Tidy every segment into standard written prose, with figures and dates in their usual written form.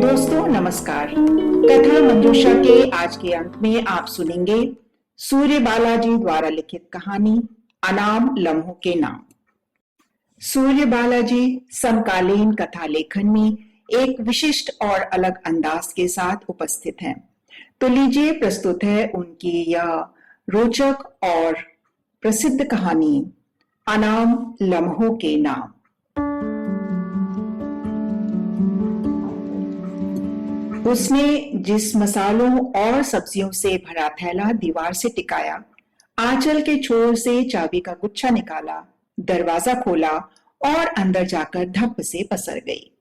दोस्तों नमस्कार। कथा मंजूषा के आज के अंक में आप सुनेंगे सूर्य बालाजी द्वारा लिखित कहानी अनाम लम्हों के नाम। सूर्य बालाजी समकालीन कथा लेखन में एक विशिष्ट और अलग अंदाज के साथ उपस्थित हैं। तो लीजिए प्रस्तुत है उनकी यह रोचक और प्रसिद्ध कहानी अनाम लम्हों के नाम। उसने जिस मसालों और सब्जियों से भरा थैला दीवार से टिकाया, आंचल के छोर से चाबी का गुच्छा निकाला, दरवाजा खोला और अंदर जाकर धप से पसर गई।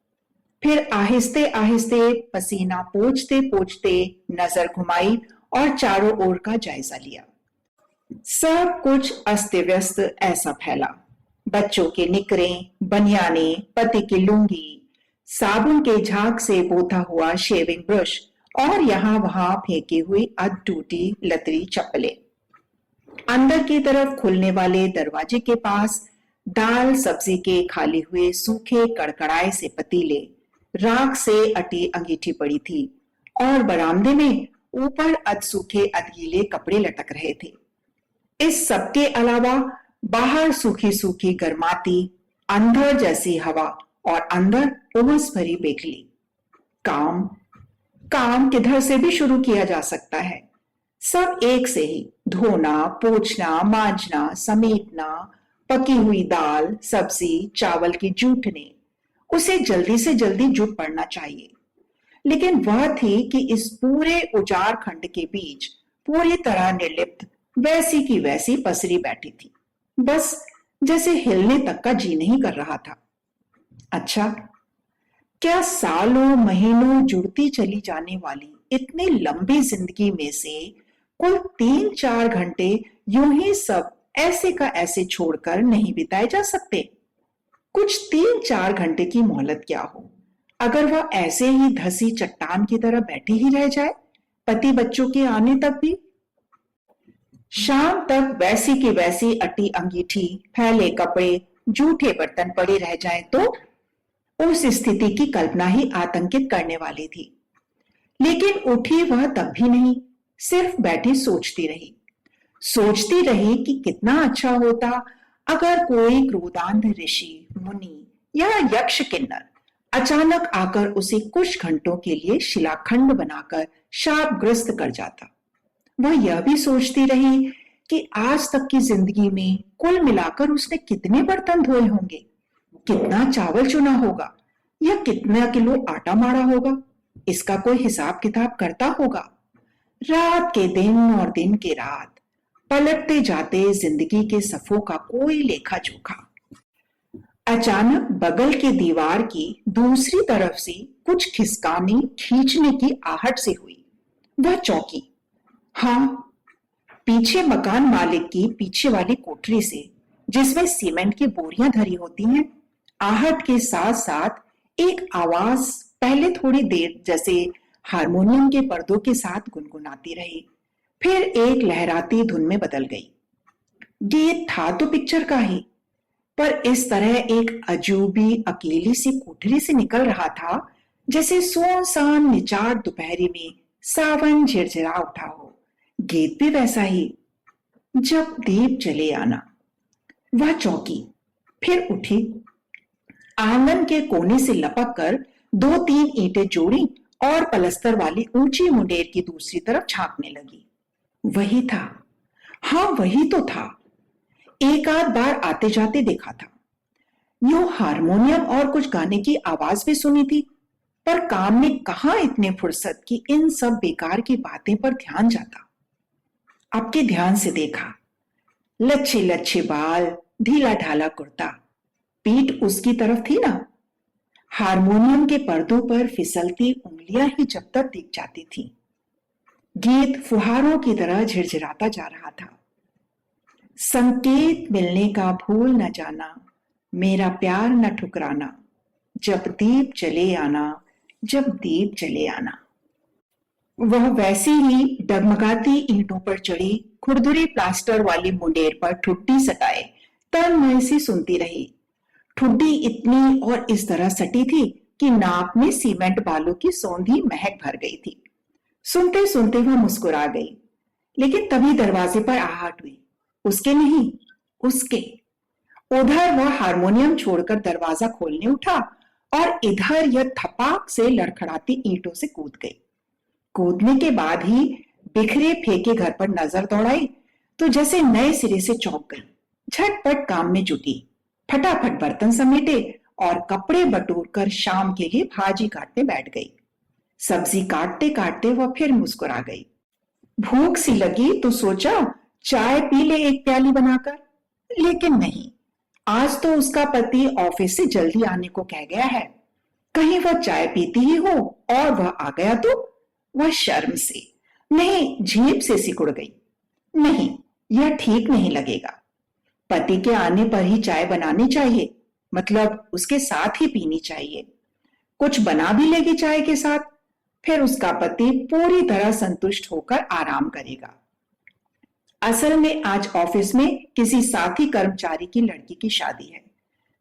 फिर आहिस्ते आहिस्ते पसीना पोंछते पोंछते नजर घुमाई और चारों ओर का जायजा लिया। सब कुछ अस्त व्यस्त ऐसा फैला। बच्चों के निकरे, बनियाने, पति की लुंगी, साबुन के झाग से बोथा हुआ शेविंग ब्रश और यहाँ वहां फेंकी हुई अध टूटी लतरी चप्पलें। अंदर की तरफ खुलने वाले दरवाजे के पास दाल सब्जी के खाली हुए सूखे कड़कड़ाए से पतीले, राख से अटी अंगीठी पड़ी थी और बरामदे में ऊपर अध सूखे अधगीले कपड़े लटक रहे थे। इस सबके अलावा बाहर सूखी सूखी गर्माती अंधड़ जैसी हवा और अंदर उमस भरी बेखली। काम काम किधर से भी शुरू किया जा सकता है। सब एक से ही धोना, पोंछना, मांजना, समेटना, पकी हुई दाल, सब्जी, चावल की जूठने, उसे जल्दी से जल्दी जुट पड़ना चाहिए। लेकिन वह थी कि इस पूरे उजाड़ खंड के बीच पूरी तरह निर्लिप्त वैसी की वैसी पसरी बैठी थी, बस जैसे हिलने तक का जी नहीं कर रहा था। अच्छा, क्या सालों महीनों जुड़ती चली जाने वाली इतनी लंबी जिंदगी में से कुल 3-4 घंटे यूं ही सब ऐसे का ऐसे छोड़कर नहीं बिताए जा सकते? कुछ 3-4 घंटे की मोहलत क्या हो, अगर वह ऐसे ही धसी चट्टान की तरह बैठी ही रह जाए, पति बच्चों के आने तक भी। शाम तक वैसी की वैसी अटी अंगीठी, फैले कपड़े, जूठे बर्तन पड़े रह जाए तो उस स्थिति की कल्पना ही आतंकित करने वाली थी। लेकिन उठी वह तब भी नहीं, सिर्फ बैठी सोचती रही कि कितना अच्छा होता अगर कोई क्रोधांध ऋषि, मुनि या यक्ष किन्नर अचानक आकर उसे कुछ घंटों के लिए शिलाखंड बनाकर शापग्रस्त कर जाता। वह यह भी सोचती रही कि आज तक की जिंदगी में कुल मिलाकर उसने कितने बर्तन धोए होंगे, कितना चावल चुना होगा या कितना किलो आटा मारा होगा, इसका कोई हिसाब किताब करता होगा। रात के दिन और दिन के रात पलटते जाते जिंदगी के सफों का कोई लेखा जोखा। अचानक बगल के दीवार की दूसरी तरफ से कुछ खिसकाने खींचने की आहट से हुई। वह चौंकी। हाँ, पीछे मकान मालिक की पीछे वाली कोठरी से, जिसमें सीमेंट की बोरियां धरी होती हैं, आहट के साथ साथ एक आवाज पहले थोड़ी देर जैसे हारमोनियम के पर्दों के साथ गुनगुनाती रही, फिर एक लहराती धुन में बदल गई। गीत था तो पिक्चर का ही, पर इस तरह एक अजूबी अकेली सी कोठरी से निकल रहा था जैसे सुनसान निचार दोपहरी में सावन झिरझिरा उठा हो। गीत भी वैसा ही, जब दीप जले आना। वह चौंकी, फिर उठी, आंगन के कोने से लपक कर 2-3 ईंटें जोड़ी और पलस्तर वाली ऊंची मुंडेर की दूसरी तरफ झांकने लगी। वही था, हाँ वही तो था। एक आध बार आते जाते देखा था। यूं हारमोनियम और कुछ गाने की आवाज भी सुनी थी, पर काम में कहां इतने फुर्सत कि इन सब बेकार की बातें पर ध्यान जाता। आपके ध्यान से देखा, लच्छे लच्छे बाल, ढीला ढाला कुर्ता, पीठ उसकी तरफ थी ना। हारमोनियम के पर्दों पर फिसलती उंगलियां ही जब तक दिख जाती थी। गीत फुहारों की तरह झिरझिराता जा रहा था। संकेत मिलने का भूल न जाना, मेरा प्यार न ठुकराना, जब दीप जले आना, जब दीप जले आना। वह वैसी ही डगमगाती ईंटों पर चढ़ी खुरदुरी प्लास्टर वाली मुंडेर पर ठुड्डी सटाए तन्मय सी सुनती रही। ठुड्डी इतनी और इस तरह सटी थी कि नाक में सीमेंट बालू की सौंधी महक भर गई थी। सुनते सुनते वह मुस्कुरा गई, लेकिन तभी दरवाजे पर आहट हुई। उसके नहीं, उसके। उधर वह हारमोनियम छोड़कर दरवाजा खोलने उठा और इधर यह धपाक से लड़खड़ाती ईंटों से कूद गई। कूदने के बाद ही बिखरे फेंके घर पर नजर दौड़ाई तो जैसे नए सिरे से चौंक गई। झटपट काम में जुटी, फटाफट बर्तन समेटे और कपड़े बटोर कर शाम के लिए भाजी काटने बैठ गई। सब्जी काटते काटते वह फिर मुस्कुरा गई। भूख सी लगी तो सोचा चाय पी ले एक प्याली बनाकर, लेकिन नहीं, आज तो उसका पति ऑफिस से जल्दी आने को कह गया है। कहीं वह चाय पीती ही हो और वह आ गया तो? वह शर्म से नहीं, जीभ से सिकुड़ गई। नहीं, यह ठीक नहीं लगेगा। पति के आने पर ही चाय बनानी चाहिए, मतलब उसके साथ ही पीनी चाहिए। कुछ बना भी लेगी चाय के साथ, फिर उसका पति पूरी तरह संतुष्ट होकर आराम करेगा। असल में आज ऑफिस में किसी साथी कर्मचारी की लड़की की शादी है।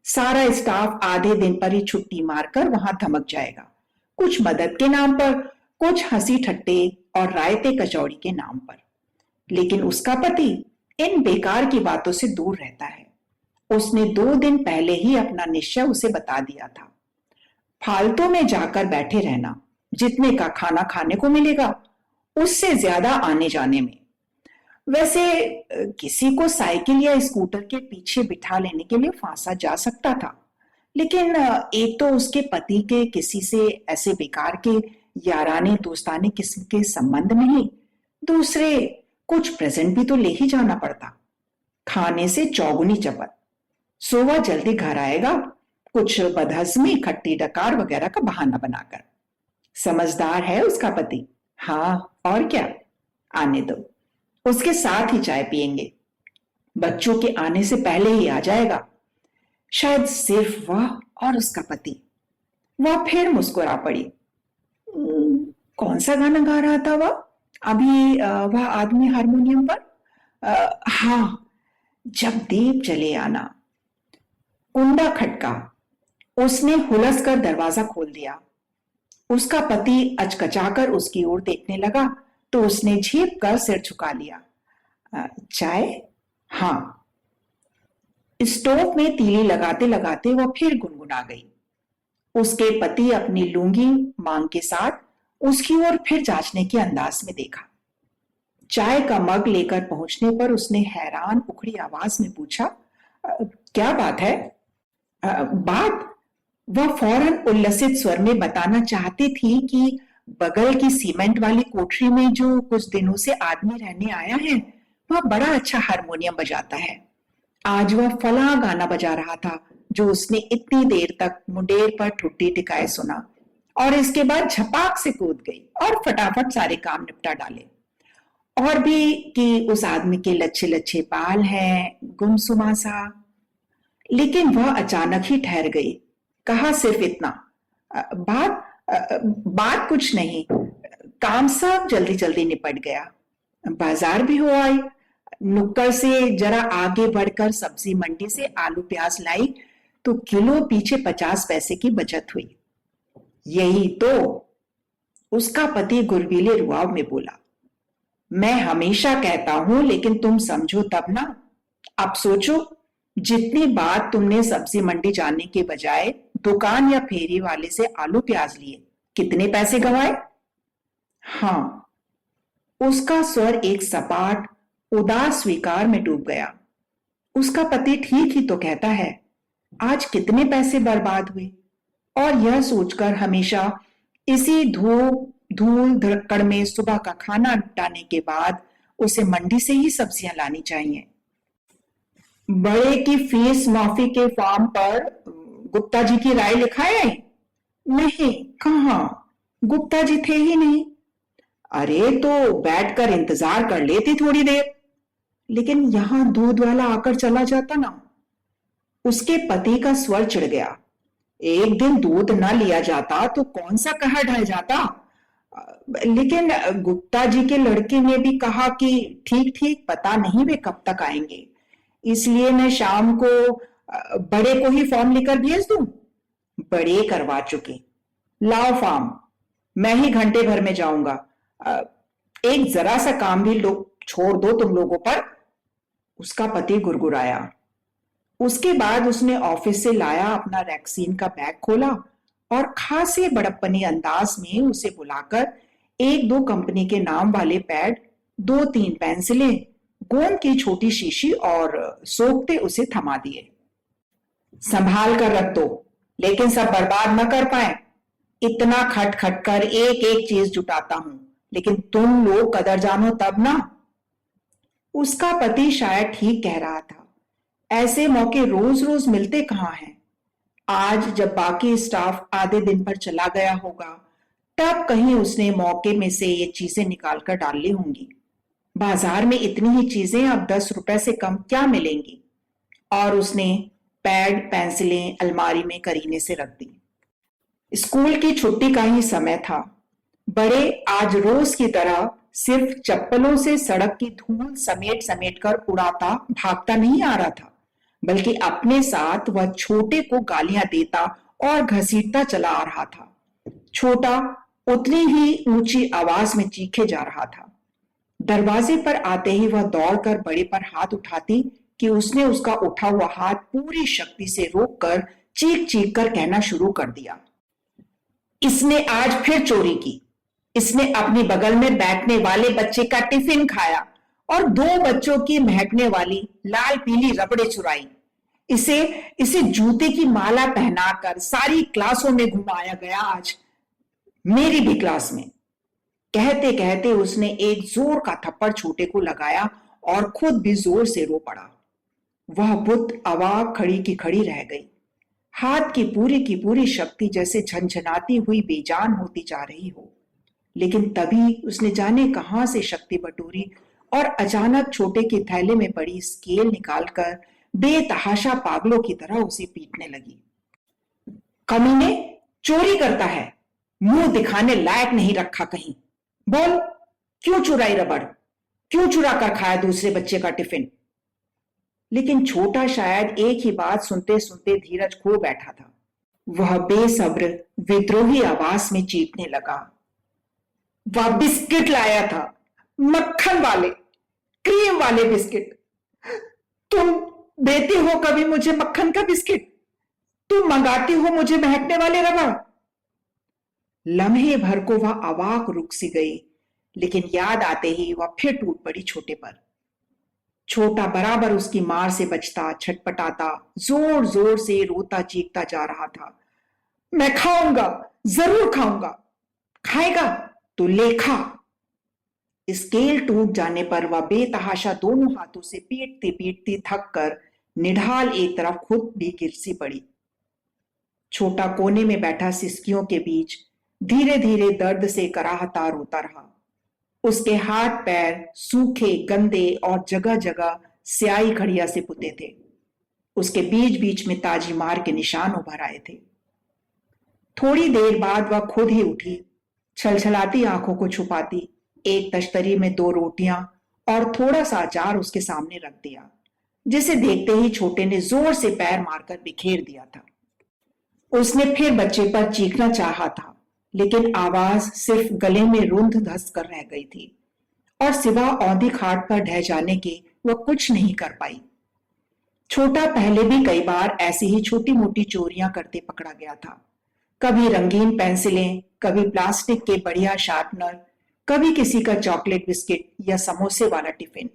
सारा स्टाफ आधे दिन पर ही छुट्टी मारकर वहां धमक जाएगा, कुछ मदद के नाम पर, कुछ हंसी ठट्टे और रायते कचौड़ी के नाम पर। लेकिन उसका पति इन बेकार की बातों से दूर रहता है। उसने 2 दिन पहले ही अपना निश्चय उसे बता दिया था। फालतू में जाकर बैठे रहना, जितने का खाना खाने को मिलेगा उससे ज्यादा आने जाने में। वैसे किसी को साइकिल या स्कूटर के पीछे बिठा लेने के लिए फांसा जा सकता था, लेकिन एक तो उसके पति के किसी से ऐसे बेकार के याराने दोस्ताने किस्म के संबंध नहीं, दूसरे कुछ प्रेजेंट भी तो ले ही जाना पड़ता। खाने से चौगुनी चपत, सोवा जल्दी घर आएगा, कुछ बदहजमी खट्टी डकार वगैरह का बहाना बनाकर। समझदार है उसका पति, हाँ और क्या, आने दो, उसके साथ ही चाय पिएंगे। बच्चों के आने से पहले ही आ जाएगा। शायद सिर्फ वह और उसका पति। वह फिर मुस्कुरा पड़ी। कौन सा गाना गा रहा था वह अभी, वह आदमी हारमोनियम पर? हाँ, जब दीप जले आना। कुंडा खटका। उसने हुलस कर दरवाजा खोल दिया। उसका पति अचकचाकर उसकी ओर देखने लगा तो उसने झेप कर सिर झुका लिया। चाय? हाँ। स्टोव में तीली लगाते लगाते वह फिर गुनगुना गई। उसके पति अपनी लुंगी मांग के साथ उसकी ओर फिर जांचने के अंदाज में देखा। चाय का मग लेकर पहुंचने पर उसने हैरान उखड़ी आवाज में पूछा, क्या बात है? बात? वह फौरन उल्लसित स्वर में बताना चाहती थी कि बगल की सीमेंट वाली कोठरी में जो कुछ दिनों से आदमी रहने आया है, वह बड़ा अच्छा हारमोनियम बजाता है। आज वह फला गाना बजा रहा था जो उसने इतनी देर तक मुंडेर पर ठुड्डी टिकाए सुना, और इसके बाद झपाक से कूद गई और फटाफट सारे काम निपटा डाले। और भी कि उस आदमी के लच्छे लच्छे बाल हैं, गुमसुमा सा। लेकिन वह अचानक ही ठहर गई। कहा सिर्फ इतना, बात कुछ नहीं, काम सब जल्दी जल्दी निपट गया। बाजार भी हो आई। नुक्कड़ से जरा आगे बढ़कर सब्जी मंडी से आलू प्याज लाई तो किलो पीछे 50 पैसे की बचत हुई। यही तो, उसका पति गुरबीले रुआव में बोला। मैं हमेशा कहता हूं, लेकिन तुम समझो तब ना। अब सोचो, जितनी बात तुमने सब्जी मंडी जाने के बजाय दुकान या फेरी वाले से आलू प्याज लिए, कितने पैसे गंवाए? हाँ, उसका स्वर एक सपाट उदास स्वीकार में डूब गया। उसका पति ठीक ही तो कहता है, आज कितने पैसे बर्बाद हुए। और यह सोचकर हमेशा इसी धूल धड़कड़ में सुबह का खाना निपटाने के बाद उसे मंडी से ही सब्जियां लानी चाहिए। बड़े की फीस माफी के फॉर्म पर गुप्ता जी की राय लिखाए? नहीं, कहां, गुप्ता जी थे ही नहीं। अरे तो बैठकर इंतजार कर लेती थोड़ी देर। लेकिन यहां दूध वाला आकर चला जाता ना। उसके पति का स्वर चिढ़ गया। एक दिन दूध ना लिया जाता तो कौन सा कहर ढह जाता। लेकिन गुप्ता जी के लड़के ने भी कहा कि ठीक ठीक पता नहीं वे कब तक आएंगे। इसलिए मैं शाम को बड़े को ही फॉर्म लेकर भेज दूं। बड़े करवा चुके। लाओ फॉर्म, मैं ही घंटे भर में जाऊंगा। अ, एक जरा सा काम भी छोड़ दो तुम लोगों पर। उसका पति गुरगुराया। उसके बाद उसने ऑफिस से लाया अपना रैक्सीन का बैग खोला और खासे बड़प्पनी अंदाज में उसे बुलाकर एक दो कंपनी के नाम वाले पैड, दो तीन पेंसिलें, गोंद की छोटी शीशी और सोखते उसे थमा दिए। संभाल कर रख दो, लेकिन सब बर्बाद न कर पाए। इतना खट खट कर एक एक चीज जुटाता हूं, लेकिन तुम लोग कदर जानो तब ना। उसका पति शायद ठीक कह रहा था। ऐसे मौके रोज रोज मिलते कहां हैं। आज जब बाकी स्टाफ आधे दिन पर चला गया होगा, तब कहीं उसने मौके में से ये चीजें निकालकर डाल ली होंगी। बाजार में इतनी ही चीजें अब 10 रुपए से कम क्या मिलेंगी। और उसने पैड पेंसिलें अलमारी में करीने से रख दी। स्कूल की छुट्टी का ही समय था। बड़े आज रोज की तरह सिर्फ चप्पलों से सड़क की धूल समेट समेट कर उड़ाता भागता नहीं आ रहा था, बल्कि अपने साथ वह छोटे को गालियां देता और घसीटता चला आ रहा था। छोटा उतनी ही ऊंची आवाज में चीखे जा रहा था। दरवाजे पर आते ही वह दौड़कर बड़े पर हाथ उठाती कि उसने उसका उठा हुआ हाथ पूरी शक्ति से रोककर चीख चीख कर कहना शुरू कर दिया, इसने आज फिर चोरी की। इसने अपनी बगल में बैठने वाले बच्चे का टिफिन खाया और दो बच्चों की महकने वाली लाल पीली रबड़े चुराई। इसे इसे जूते की माला पहनाकर सारी क्लासों में घुमाया गया आज, मेरी भी क्लास में। कहते कहते उसने एक जोर का थप्पड़ छोटे को लगाया और खुद भी जोर से रो पड़ा। वह बुत अवाक खड़ी की खड़ी रह गई। हाथ की पूरी शक्ति जैसे झंझनाती हुई बेजान होती जा रही हो। लेकिन तभी उसने जाने कहां से शक्ति बटोरी और अचानक छोटे के थैले में पड़ी स्केल निकालकर बेतहाशा पागलों की तरह उसे पीटने लगी। कमीने, चोरी करता है, मुंह दिखाने लायक नहीं रखा कहीं। बोल, क्यों चुराई रबड़? क्यों चुरा कर खाया दूसरे बच्चे का टिफिन? लेकिन छोटा शायद एक ही बात सुनते सुनते धीरज खो बैठा था। वह बेसब्र विद्रोही आवाज में चीखने लगा, वह बिस्किट लाया था, मक्खन वाले, क्रीम वाले बिस्किट। तुम देती हो कभी मुझे मक्खन का बिस्किट? तुम मंगाती हो मुझे महकने वाले रबड़? लम्हे भर को वह अवाक रुक सी गई, लेकिन याद आते ही वह फिर टूट पड़ी छोटे पर। छोटा बराबर उसकी मार से बचता, छटपटाता, जोर जोर से रोता चीखता जा रहा था। मैं खाऊंगा, जरूर खाऊंगा। खाएगा तो ले खा। स्केल टूट जाने पर वह बेतहाशा दोनों हाथों से पीटती पीटती थक कर निढाल एक तरफ खुद भी गिर सी पड़ी। छोटा कोने में बैठा सिसकियों के बीच धीरे धीरे दर्द से कराहता रोता रहा। उसके हाथ पैर सूखे, गंदे और जगह जगह स्याही खड़िया से पुते थे। उसके बीच बीच में ताजी मार के निशान उभर आए थे। थोड़ी देर बाद वह खुद ही उठी, छलछलाती आंखों को छुपाती एक तश्तरी में 2 रोटियां और थोड़ा सा अचार उसके सामने रख दिया, जिसे देखते ही छोटे ने जोर से पैर मारकर बिखेर दिया था। उसने फिर बच्चे पर चीखना चाहा था, लेकिन आवाज सिर्फ गले में रुंध धस कर रह गई थी और सिवा औंधी खाट पर ढह जाने के वह कुछ नहीं कर पाई। छोटा पहले भी कई बार ऐसी ही छोटी मोटी चोरियां करते पकड़ा गया था। कभी रंगीन पेंसिलें, कभी प्लास्टिक के बढ़िया शार्पनर, कभी किसी का चॉकलेट बिस्किट या समोसे वाला टिफिन।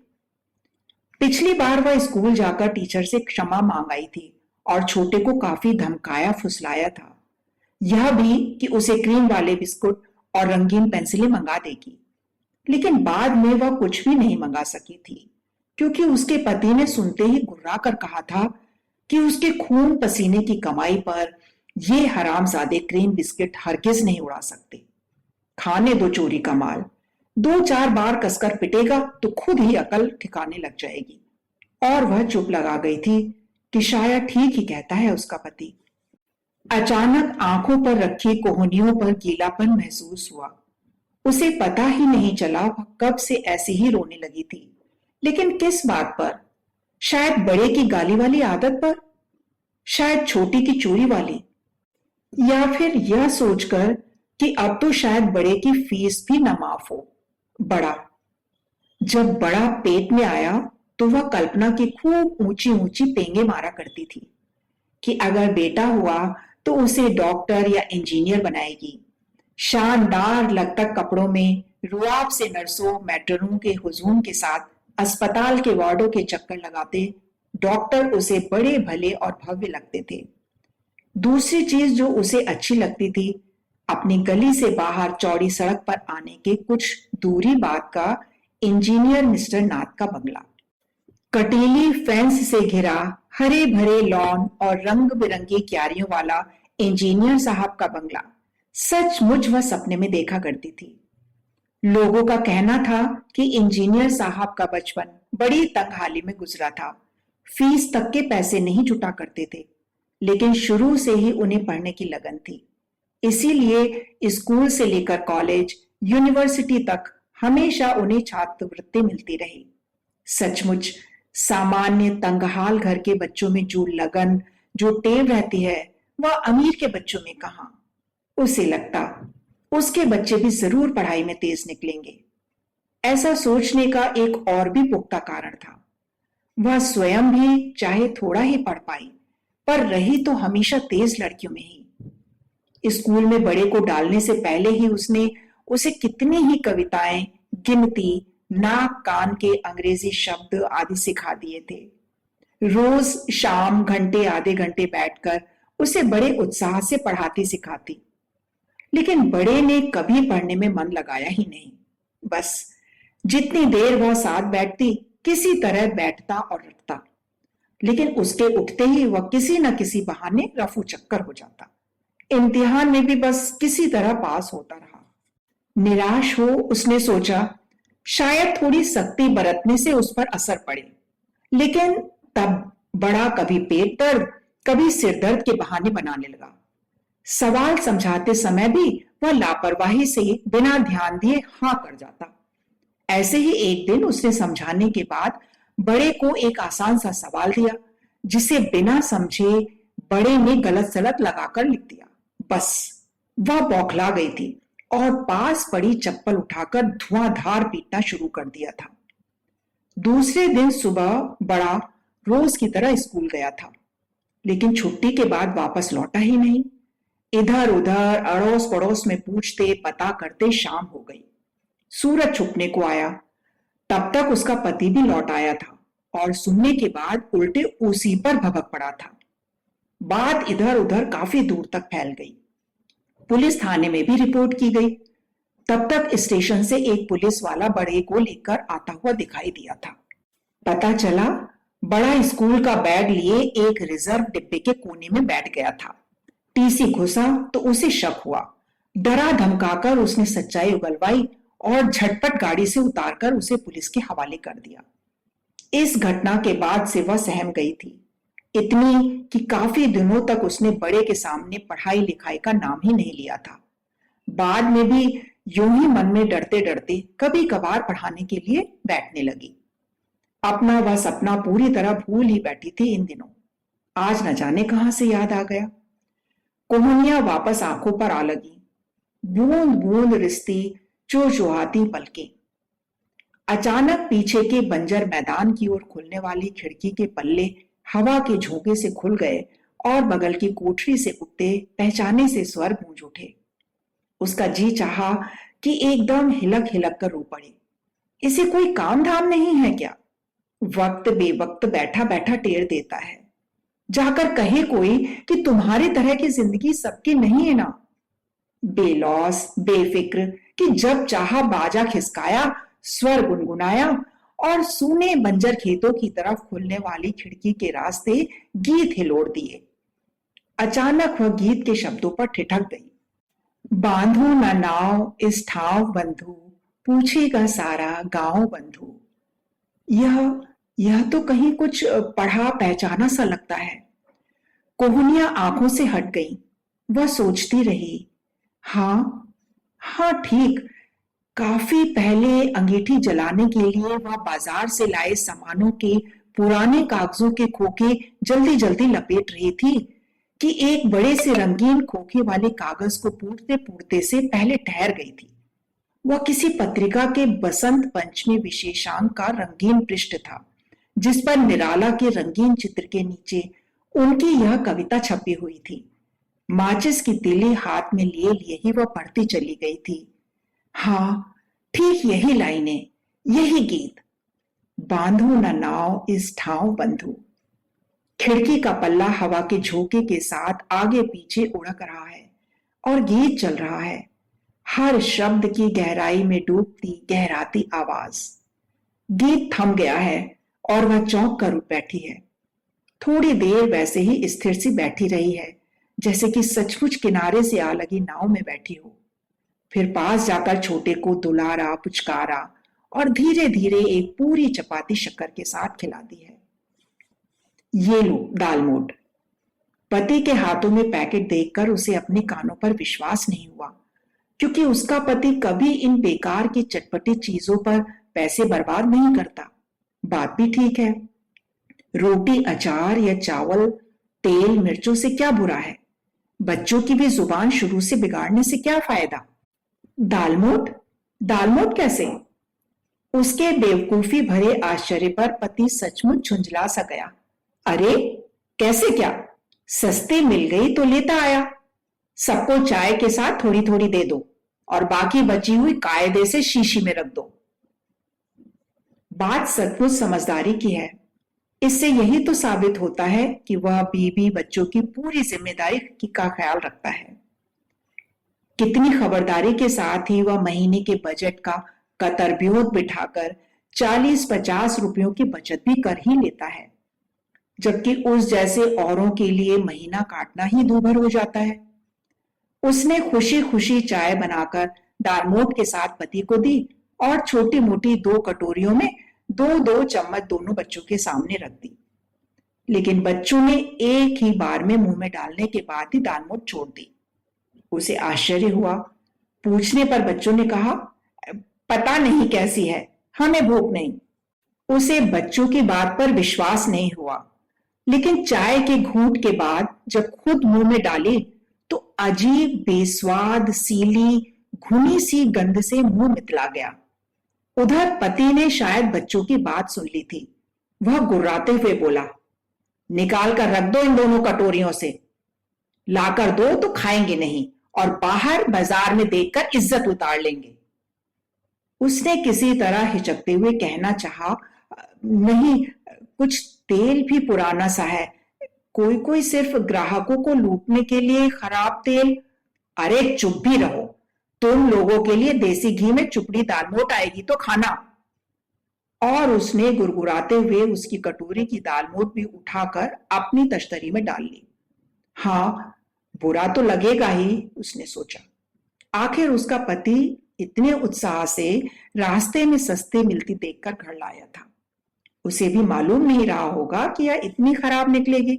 पिछली बार वह स्कूल जाकर टीचर से क्षमा मांग आई थी और छोटे को काफी धमकाया फुसलाया था, यह भी कि उसे क्रीम वाले बिस्कुट और रंगीन पेंसिलें मंगा देगी। लेकिन बाद में वह कुछ भी नहीं मंगा सकी थी, क्योंकि उसके पति ने सुनते ही गुर्रा कर कहा था कि उसके खून पसीने की कमाई पर ये हरामजादे क्रीम बिस्किट हरगिज नहीं उड़ा सकते। खाने दो चोरी का माल, 2-4 बार कसकर पिटेगा तो खुद ही अकल ठिकाने लग जाएगी। और वह चुप लगा गई थी कि शायद ठीक ही कहता है उसका पति। अचानक आंखों पर रखी कोहनियों पर गीलापन महसूस हुआ। उसे पता ही नहीं चला वह कब से ऐसी ही रोने लगी थी, लेकिन किस बात पर? शायद बड़े की गाली वाली आदत पर, शायद छोटी की चोरी वाली, या फिर यह सोचकर कि अब तो शायद बड़े की फीस भी न माफ हो। बड़ा, जब बड़ा पेट में आया तो वह कल्पना की खूब ऊंची ऊंची पेंगे मारा करती थी कि अगर बेटा हुआ तो उसे डॉक्टर या इंजीनियर बनाएगी। शानदार लगतक कपड़ों में रुआब से नर्सों मैट्रनों के हुजूम के साथ अस्पताल के वार्डों के चक्कर लगाते डॉक्टर उसे बड़े भले और भव्य लगते थे। दूसरी चीज जो उसे अच्छी लगती थी, अपनी गली से बाहर चौड़ी सड़क पर आने के कुछ दूरी बाद का इंजीनियर मिस्टर नाथ का बंगला। कटीली फेंस से घिरा हरे भरे लॉन और रंग बिरंगी क्यारियों वाला इंजीनियर साहब का बंगला सचमुच वह सपने में देखा करती थी। लोगों का कहना था कि इंजीनियर साहब का बचपन बड़ी तंगहाली में गुजरा था। फीस तक के पैसे नहीं जुटा करते थे, लेकिन शुरू से ही उन्हें पढ़ने की लगन थी। इसीलिए स्कूल से लेकर कॉलेज, यूनिवर्सिटी तक हमेशा उन्हें छात्रवृत्ति मिलती रही। सचमुच सामान्य तंगहाल घर के बच्चों में जो लगन, जो टेव रहती है, वह अमीर के बच्चों में कहां। उसे लगता उसके बच्चे भी जरूर पढ़ाई में तेज निकलेंगे। ऐसा सोचने का एक और भी पुख्ता कारण था। वह स्वयं भी चाहे थोड़ा ही पढ़ पाई, पर रही तो हमेशा तेज लड़कियों में ही। स्कूल में बड़े को डालने से पहले ही उसने उसे कितनी ही कविताएं, गिनती, नाक कान के अंग्रेजी शब्द आदि सिखा दिए थे। रोज शाम घंटे आधे घंटे बैठकर उसे बड़े उत्साह से पढ़ाती सिखाती, लेकिन बड़े ने कभी पढ़ने में मन लगाया ही नहीं। बस जितनी देर वह साथ बैठती किसी तरह बैठता और रखता, लेकिन उसके उठते ही वह किसी न किसी बहाने रफू चक्कर हो जाता। इम्तिहान में भी बस किसी तरह पास होता रहा। निराश हो उसने सोचा शायद थोड़ी सख्ती बरतने से उस पर असर पड़े, लेकिन तब बड़ा कभी पेट दर्द, कभी सिर दर्द के बहाने बनाने लगा। सवाल समझाते समय भी वह लापरवाही से बिना ध्यान दिए हां कर जाता। ऐसे ही एक दिन उसने समझाने के बाद बड़े को एक आसान सा सवाल दिया, जिसे बिना समझे बड़े ने गलत सलत लगाकर लिख दिया। बस वह बौखला गई थी और पास पड़ी चप्पल उठाकर धुआंधार पीटना शुरू कर दिया था। दूसरे दिन सुबह बड़ा रोज की तरह स्कूल गया था, लेकिन छुट्टी के बाद वापस लौटा ही नहीं। इधर उधर अड़ोस पड़ोस में पूछते पता करते शाम हो गई। सूरज छुपने को आया, तब तक उसका पति भी लौट आया था और सुनने के बाद उल्टे उसी पर भभक पड़ा था। बात इधर उधर काफी दूर तक फैल गई। पुलिस थाने में भी रिपोर्ट की गई। तब तक स्टेशन से एक पुलिस वाला बड़े को लेकर आता हुआ दिखाई दिया था। पता चला बड़ा स्कूल का बैग लिए एक रिजर्व डिब्बे के कोने में बैठ गया था। टीसी घुसा तो उसे शक हुआ। डरा धमकाकर उसने सच्चाई उगलवाई और झटपट गाड़ी से उतारकर उसे पुलिस के हवाले कर दिया। इस घटना के बाद से वह सहम गई थी, इतनी कि काफी दिनों तक उसने बड़े के सामने पढ़ाई लिखाई का नाम ही नहीं लिया था। बाद में भी यूं ही मन में डरते डरते कभी कभार पढ़ाने के लिए बैठने लगी। अपना वह सपना पूरी तरह भूल ही बैठी थी इन दिनों। आज न जाने कहां से याद आ गया। कोहनियां वापस आंखों पर आ लगी, बूंद बूंद रिश्ती चुहचुहाती पलकें। अचानक पीछे के बंजर मैदान की ओर खुलने वाली खिड़की के पल्ले हवा के झोंके से खुल गए और बगल की कोठरी से उठते पहचाने से स्वर गूंज उठे। उसका जी चाहा कि एकदम हिलक हिलक कर रो पड़े। इसे कोई काम धाम नहीं है क्या? वक्त बेवक्त बैठा बैठा टेर देता है। जाकर कहे कोई कि तुम्हारी तरह की जिंदगी सबकी नहीं है ना। बेलौस बेफिक्र कि जब चाहा बाजा खिसकाया, स्वर गुनगुनाया और सूने बंजर खेतों की तरफ खुलने वाली खिड़की के रास्ते गीत हिलोड़ दिए। अचानक वह गीत के शब्दों पर ठिठक गई। बांधो न नाव इस ठाव बंधु, पूछेगा सारा गांव बंधु। यह तो कहीं कुछ पढ़ा पहचाना सा लगता है। कोहनियां आंखों से हट गई। वह सोचती रही, हाँ ठीक, काफी पहले अंगीठी जलाने के लिए वह बाजार से लाए सामानों के पुराने कागजों के खोखे जल्दी जल्दी लपेट रही थी कि एक बड़े से रंगीन खोखे वाले कागज को पूरते पूरते से पहले ठहर गई थी। वह किसी पत्रिका के बसंत पंचमी विशेषांक का रंगीन पृष्ठ था, जिस पर निराला के रंगीन चित्र के नीचे उनकी यह कविता छपी हुई थी। माचिस की तीली हाथ में लिए लिए ही वह पढ़ती चली गई थी। हाँ, ठीक यही लाइनें, यही गीत। बांधो न नाव इस ठाव बंधु। खिड़की का पल्ला हवा के झोंके के साथ आगे पीछे उड़क रहा है और गीत चल रहा है, हर शब्द की गहराई में डूबती गहराती आवाज। गीत थम गया है और वह चौंक कर उठ बैठी है। थोड़ी देर वैसे ही स्थिर सी बैठी रही है, जैसे कि सचमुच किनारे से आ लगी नाव में बैठी हो। फिर पास जाकर छोटे को दुलारा, पुचकारा और धीरे धीरे एक पूरी चपाती शक्कर के साथ खिला दी है। ये लो दालमोट। पति के हाथों में पैकेट देखकर उसे अपने कानों पर विश्वास नहीं हुआ, क्योंकि उसका पति कभी इन बेकार की चटपटी चीजों पर पैसे बर्बाद नहीं करता। बात भी ठीक है। रोटी, अचार या चावल तेल मिर्चों से क्या बुरा है? बच्चों की भी जुबान शुरू से बिगाड़ने से क्या फायदा? दालमोट? दालमोट कैसे? उसके बेवकूफी भरे आश्चर्य पर पति सचमुच झुंझला सा गया। अरे कैसे क्या? सस्ती मिल गई तो लेता आया। सबको चाय के साथ थोड़ी थोड़ी दे दो और बाकी बची हुई कायदे से शीशी में रख दो। बात सचमुच समझदारी की है। इससे यही तो साबित होता है कि वह बीबी बच्चों की पूरी जिम्मेदारी का ख्याल रखता है। कितनी खबरदारी के साथ ही वह महीने के बजट का कतरब्योत बिठाकर 40-50 रुपयों की बचत भी कर ही लेता है, जबकि उस जैसे औरों के लिए महीना काटना ही दूभर हो जाता है। उसने खुशी खुशी चाय बनाकर दालमोट के साथ पति को दी और छोटी मोटी 2 कटोरियों में 2-2 चम्मच दोनों बच्चों के सामने रख दी। लेकिन बच्चों ने एक ही बार में मुंह में डालने के बाद ही दालमोट छोड़ दी। उसे आश्चर्य हुआ। पूछने पर बच्चों ने कहा, पता नहीं कैसी है, हमें भूख नहीं। उसे बच्चों की बात पर विश्वास नहीं हुआ, लेकिन चाय के घूंट के बाद जब खुद मुंह में डाली तो अजीब बेस्वाद सीली घुनी सी गंध से मुंह मितला गया। उधर पति ने शायद बच्चों की बात सुन ली थी। वह गुर्राते हुए बोला, निकाल कर रख दो इन दोनों कटोरियों से। लाकर दो तो खाएंगे नहीं और बाहर बाजार में देखकर इज्जत उतार लेंगे। उसने किसी तरह हिचकते हुए कहना चाहा, नहीं, कुछ तेल भी पुराना सा है, कोई कोई सिर्फ ग्राहकों को लूटने के लिए खराब तेल। अरे चुप भी रहो, तुम लोगों के लिए देसी घी में चुपड़ी दालमोट आएगी तो खाना। और उसने गुरगुराते हुए उसकी कटोरी की दालमोट भी उठाकर अपनी तश्तरी में डाल ली। हाँ, बुरा तो लगेगा ही, उसने सोचा। आखिर उसका पति इतने उत्साह से रास्ते में सस्ते मिलती देखकर घर लाया था। उसे भी मालूम नहीं रहा होगा कि यह इतनी खराब निकलेगी।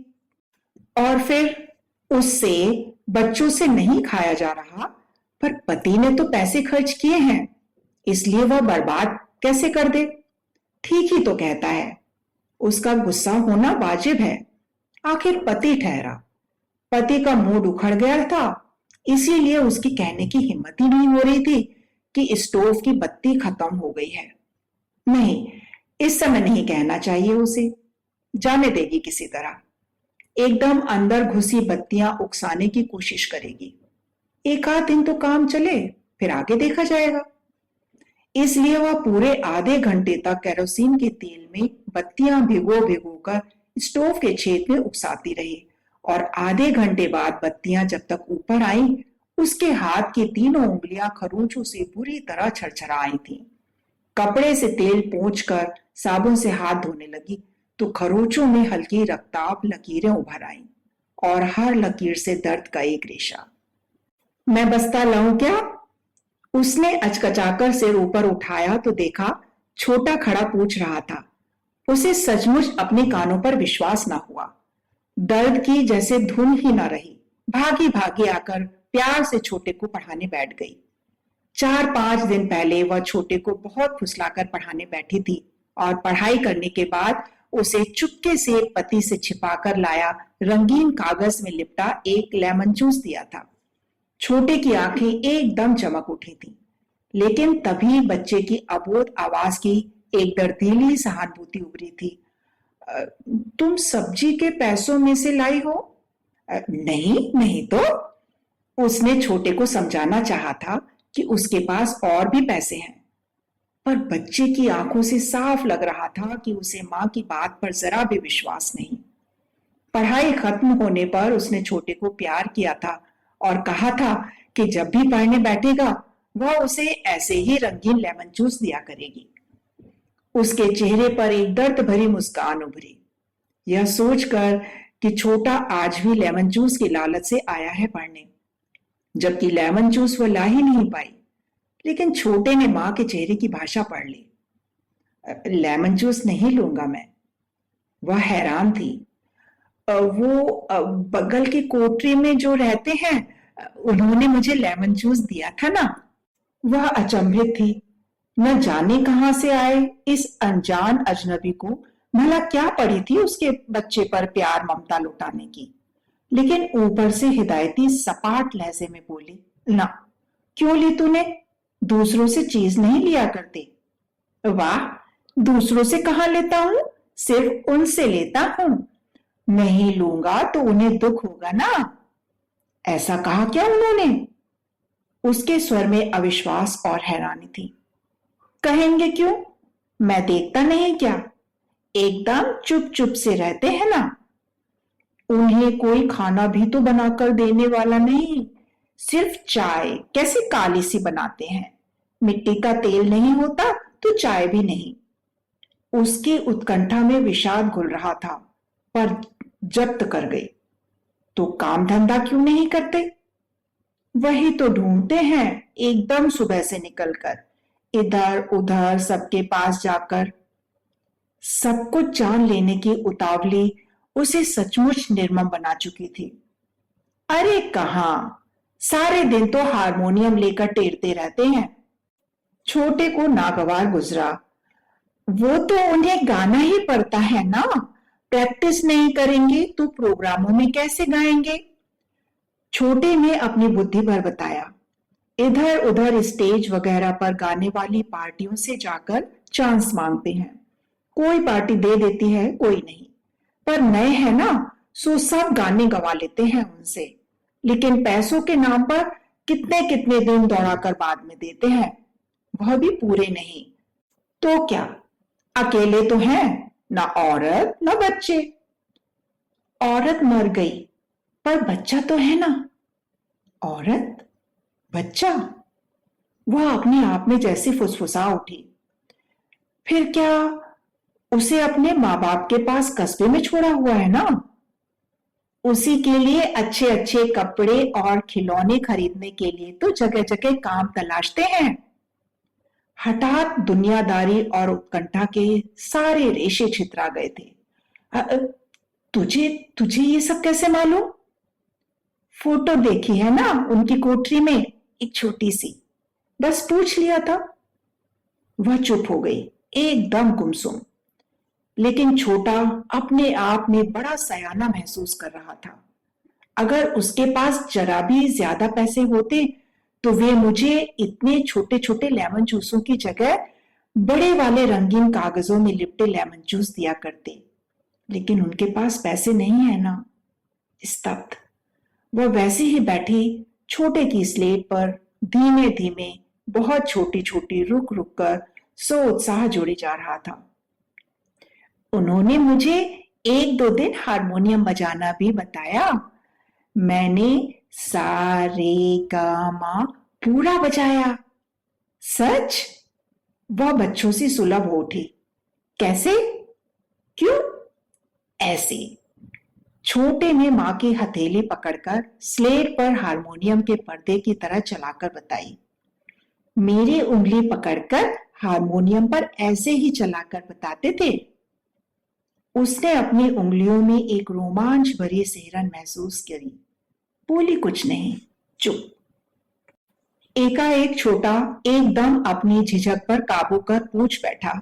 और फिर उससे बच्चों से नहीं खाया जा रहा, पर पति ने तो पैसे खर्च किए हैं, इसलिए वह बर्बाद कैसे कर दे? ठीक ही तो कहता है। उसका गुस्सा होना वाजिब है। आखिर पति ठहरा। पति का मूड उखड़ गया था, इसीलिए उसकी कहने की हिम्मत ही नहीं हो रही थी कि स्टोव की बत्ती खत्म हो गई है। नहीं, इस समय नहीं कहना चाहिए उसे, जाने देगी किसी तरह। एकदम अंदर घुसी बत्तियां उकसाने की कोशिश करेगी। एक आध दिन तो काम चले, फिर आगे देखा जाएगा। इसलिए वह पूरे आधे घंटे तक केरोसिन के तेल में बत्तियां भिगो भिगो कर स्टोव के छेद में उकसाती रही, और आधे घंटे बाद बत्तियां जब तक ऊपर आई, उसके हाथ की तीनों उंगलियां खरोंचों से बुरी तरह छरछरा आई थीं। कपड़े से तेल पोंछकर साबुन से हाथ धोने लगी तो खरोंचों में हल्की रक्ताब लकीरें उभर आईं, और हर लकीर से दर्द का एक रेशा। मैं बस्ता लाऊं क्या? उसने अचकचाकर सिर ऊपर उठाया तो देखा छोटा खड़ा पूछ रहा था। उसे सचमुच अपने कानों पर विश्वास न हुआ। दर्द की जैसे धुन ही न रही। भागी भागी आकर प्यार से छोटे को पढ़ाने बैठ गई। 4-5 दिन पहले वह छोटे को बहुत फुसलाकर पढ़ाने बैठी थी, और पढ़ाई करने के बाद उसे चुपके से पति से छिपाकर लाया रंगीन कागज में लिपटा एक लेमन जूस दिया था। छोटे की आंखें एकदम चमक उठी थी, लेकिन तभी बच्चे की अबोध आवाज की एक दर्दीली सहानुभूति उभरी थी। तुम सब्जी के पैसों में से लाई हो? नहीं नहीं तो। उसने छोटे को समझाना चाहा था कि उसके पास और भी पैसे हैं, पर बच्चे की आंखों से साफ लग रहा था कि उसे मां की बात पर जरा भी विश्वास नहीं। पढ़ाई खत्म होने पर उसने छोटे को प्यार किया था और कहा था कि जब भी पढ़ने बैठेगा वह उसे ऐसे ही रंगीन लेमन जूस दिया करेगी। उसके चेहरे पर एक दर्द भरी मुस्कान उभरी, यह सोचकर कि छोटा आज भी लेमन जूस की लालच से आया है पढ़ने, जबकि लेमन जूस वह ला ही नहीं पाई। लेकिन छोटे ने मां के चेहरे की भाषा पढ़ ली। लेमन जूस नहीं लूंगा मैं। वह हैरान थी। वो बगल की कोठरी में जो रहते हैं, उन्होंने मुझे लेमन जूस दिया था ना। वह अचंभित थी, न जाने कहां से आए इस अनजान अजनबी को भला क्या पड़ी थी उसके बच्चे पर प्यार ममता लुटाने की। लेकिन ऊपर से हिदायती सपाट लहजे में बोली, ना, क्यों ली तूने? दूसरों से चीज नहीं लिया करते। वाह, दूसरों से कहां लेता हूं, सिर्फ उनसे लेता हूं। नहीं लूंगा तो उन्हें दुख होगा ना। ऐसा कहा क्या उन्होंने? उसके स्वर में अविश्वास और हैरानी थी। कहेंगे क्यों? मैं देखता नहीं क्या, एकदम चुप चुप से रहते हैं ना। उन्हें कोई खाना भी तो बनाकर देने वाला नहीं, सिर्फ चाय कैसी काली सी बनाते हैं। मिट्टी का तेल नहीं होता तो चाय भी नहीं। उसकी उत्कंठा में विषाद घुल रहा था, पर जब्त कर गई। तो काम धंधा क्यों नहीं करते? वही तो ढूंढते हैं, एकदम सुबह से निकलकर इधर उधर सबके पास जाकर। सब कुछ जान लेने की उतावली उसे सचमुच निर्मम बना चुकी थी। अरे कहां, सारे दिन तो हारमोनियम लेकर टेरते रहते हैं। छोटे को नागवार गुजरा। वो तो उन्हें गाना ही पड़ता है ना, प्रैक्टिस नहीं करेंगे तो प्रोग्रामों में कैसे गाएंगे? छोटे ने अपनी बुद्धि भर बताया। इधर उधर स्टेज वगैरह पर गाने वाली पार्टियों से जाकर चांस मांगते हैं। कोई पार्टी दे देती है, कोई नहीं। पर नए हैं ना, सो सब गाने गवा लेते हैं उनसे। लेकिन पैसों के नाम पर कितने कितने दिन दौड़ाकर बाद में देते हैं, वह भी पूरे नहीं। तो क्या, अकेले तो हैं, ना औरत ना बच्चे। औरत मर गई, पर बच्चा तो है ना। औरत, बच्चा, वह अपने आप में जैसी फुसफुसा उठी। फिर क्या, उसे अपने माँ बाप के पास कस्बे में छोड़ा हुआ है ना। उसी के लिए अच्छे अच्छे कपड़े और खिलौने खरीदने के लिए तो जगह जगह काम तलाशते हैं। हठात दुनियादारी और उत्कंठा के सारे रेशे छितरा गए थे। तुझे तुझे ये सब कैसे मालूम? फोटो देखी है ना उनकी कोठरी में, एक छोटी सी, बस पूछ लिया था। वह चुप हो गई, एकदम गुमसुम। लेकिन छोटा अपने आप में बड़ा सयाना महसूस कर रहा था। अगर उसके पास जरा भी ज्यादा पैसे होते तो वे मुझे इतने छोटे छोटे लेमन जूसों की जगह बड़े वाले रंगीन कागजों में लिपटे लेमन जूस दिया करते। लेकिन उनके पास पैसे नहीं है ना। स्तब्ध, वह वैसे ही बैठी छोटे की स्लेट पर धीमे धीमे, बहुत छोटी छोटी रुक रुक कर सो उत्साह जोड़े जा रहा था। उन्होंने मुझे एक दो दिन हारमोनियम बजाना भी बताया। मैंने सा रे गा मा पूरा बजाया। सच? वह बच्चों से सुलभ हो उठी। कैसे? क्यों? ऐसे। छोटे ने मां की हथेली पकड़कर स्लेट पर हारमोनियम के पर्दे की तरह चलाकर बताई। मेरी उंगली पकड़कर हारमोनियम पर ऐसे ही चलाकर बताते थे। उसने अपनी उंगलियों में एक रोमांच भरी सिहरन महसूस करी। बोली कुछ नहीं, चुप। एकाएक छोटा एकदम अपनी झिझक पर काबू कर पूछ बैठा,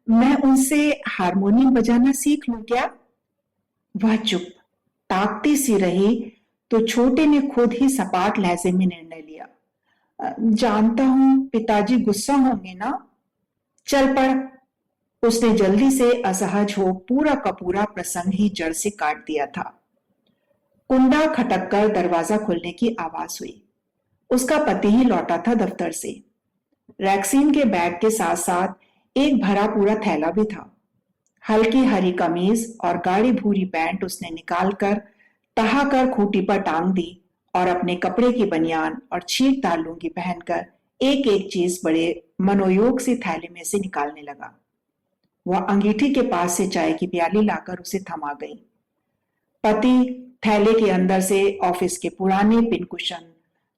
मैं उनसे हारमोनियम बजाना सीख लूं क्या? वह चुप ताकती सी रही तो छोटे ने खुद ही सपाट लहजे में निर्णय लिया। जानता हूं पिताजी गुस्सा होंगे ना। चल पढ़। उसने जल्दी से असहज हो पूरा का पूरा प्रसंग ही जड़ से काट दिया था। कुंडा खटककर दरवाजा खुलने की आवाज हुई। उसका पति ही लौटा था दफ्तर से। रैक्सीन के बैग के साथ साथ एक भरा पूरा थैला भी था। हल्की हरी कमीज और गाढ़ी भूरी पैंट उसने निकालकर तहा कर खूंटी पर टांग दी और अपने कपड़े की बनियान और छींटदार लुंगी पहनकर एक एक चीज बड़े मनोयोग से थैले में से निकालने लगा। वह अंगीठी के पास से चाय की प्याली लाकर उसे थमा गई। पति थैले के अंदर से ऑफिस के पुराने पिन कुशन,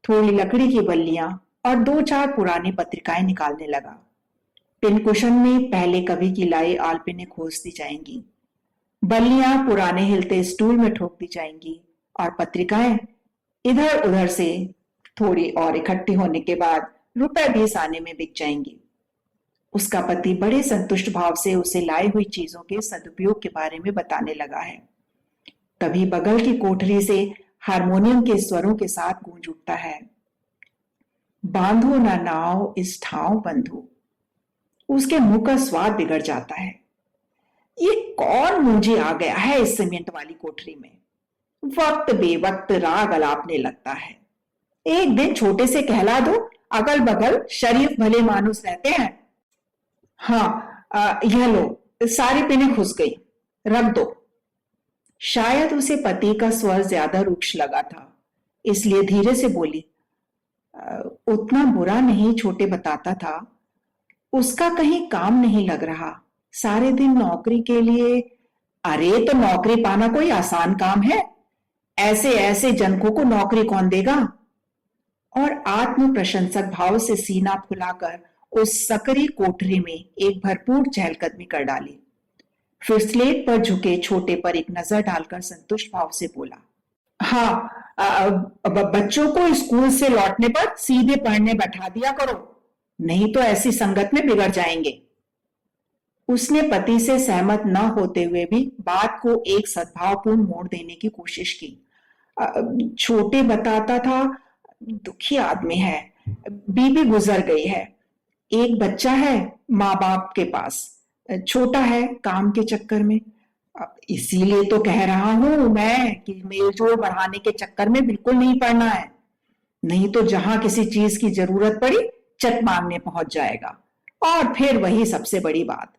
थोड़ी लकड़ी की बल्लियां और दो चार पुरानी पत्रिकाएं निकालने लगा। पिन कुशन में पहले कभी की लाई आलपिनें खोस दी जाएंगी, बल्लियां पुराने हिलते स्टूल में ठोक दी जाएंगी और पत्रिकाएं इधर उधर से थोड़ी और इकट्ठी होने के बाद ₹20 आने में बिक जाएंगी। उसका पति बड़े संतुष्ट भाव से उसे लाई हुई चीजों के सदुपयोग के बारे में बताने लगा है। तभी बगल की कोठरी से हारमोनियम के स्वरों के साथ गूंज उठता है, बांधो ना नाव इस ठाव बंधु। उसके मुंह का स्वाद बिगड़ जाता है। ये कौन मुझे आ गया है इस सीमेंट वाली कोठरी में? वक्त बेवक्त राग अलापने लगता है। एक दिन छोटे से कहला दो, अगल बगल शरीफ भले मानुस रहते हैं। हाँ, यह लो, सारी पिनें खुस गई, रख दो। शायद उसे पति का स्वर ज्यादा रुक्ष लगा था, इसलिए धीरे से बोली, उतना बुरा नहीं छोटे बताता था। उसका कहीं काम नहीं लग रहा, सारे दिन नौकरी के लिए। अरे तो नौकरी पाना कोई आसान काम है? ऐसे ऐसे जनकों को नौकरी कौन देगा? और आत्म प्रशंसक भाव से सीना फुलाकर उस सकरी कोठरी में एक भरपूर चहलकदमी कर डाली। फिर स्लेट पर झुके छोटे पर एक नजर डालकर संतुष्ट भाव से बोला, हाँ, बच्चों को स्कूल से लौटने पर सीधे पढ़ने बैठा दिया करो, नहीं तो ऐसी संगत में बिगड़ जाएंगे। उसने पति से सहमत न होते हुए भी बात को एक सद्भावपूर्ण मोड़ देने की कोशिश की। छोटे बताता था, दुखी आदमी है, बीबी गुजर गई है, एक बच्चा है माँ बाप के पास, छोटा है काम के चक्कर में। इसीलिए तो कह रहा हूं मैं कि मेलजोल बढ़ाने के चक्कर में बिल्कुल नहीं पड़ना है, नहीं तो जहां किसी चीज की जरूरत पड़ी चट मांगने पहुंच जाएगा। और फिर वही सबसे बड़ी बात,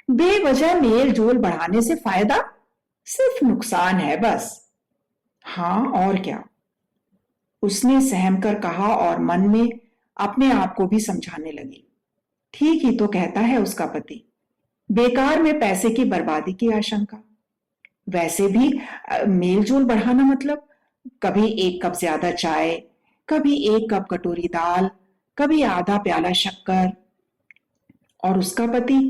बेवजह मेल जोल बढ़ाने से फायदा, सिर्फ नुकसान है बस। हाँ और क्या, उसने सहम कर कहा और मन में अपने आप को भी समझाने लगी। ठीक ही तो कहता है उसका पति, बेकार में पैसे की बर्बादी की आशंका। वैसे भी मेलजोल बढ़ाना मतलब कभी एक कप ज्यादा चाय, कभी एक कप कटोरी दाल, कभी आधा प्याला शक्कर। और उसका पति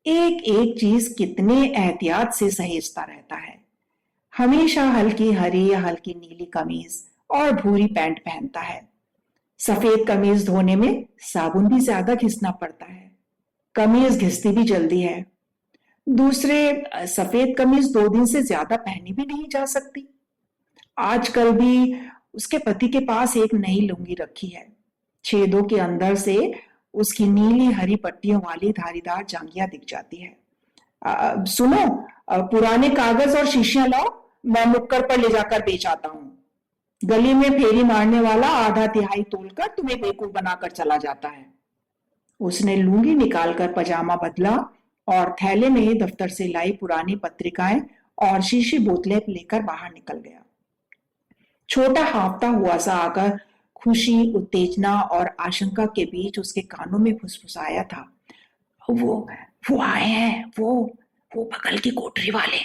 एक एक चीज कितने एहतियात से सहेजता रहता है। हमेशा हल्की हरी या हल्की नीली कमीज और भूरी पैंट पहनता है। सफेद कमीज धोने में साबुन भी ज्यादा घिसना पड़ता है, कमीज घिसती भी जल्दी है। दूसरे, सफेद कमीज 2 दिन से ज्यादा पहनी भी नहीं जा सकती। आजकल भी उसके पति के पास एक नई लुंगी रखी है, छेदों के अंदर से उसकी नीली हरी पट्टियों वाली धारीदार जांघिया दिख जाती है। सुनो, पुराने कागज और शीशियां लाओ, मैं नुक्कड़ पर ले जाकर बेच आता हूं। गली में फेरी मारने वाला आधा तिहाई तोलकर तुम्हें बेवकूफ बनाकर चला जाता है। उसने लुंगी निकालकर पजामा बदला और थैले में दफ्तर से लाई पुरानी पत्रिकाएं और शीशी बोतलें लेकर बाहर निकल गया। छोटा हांफता हुआ सा आकर खुशी, उत्तेजना और आशंका के बीच उसके कानों में फुसफुसाया था, वो आए हैं, वो बगल की कोठरी वाले।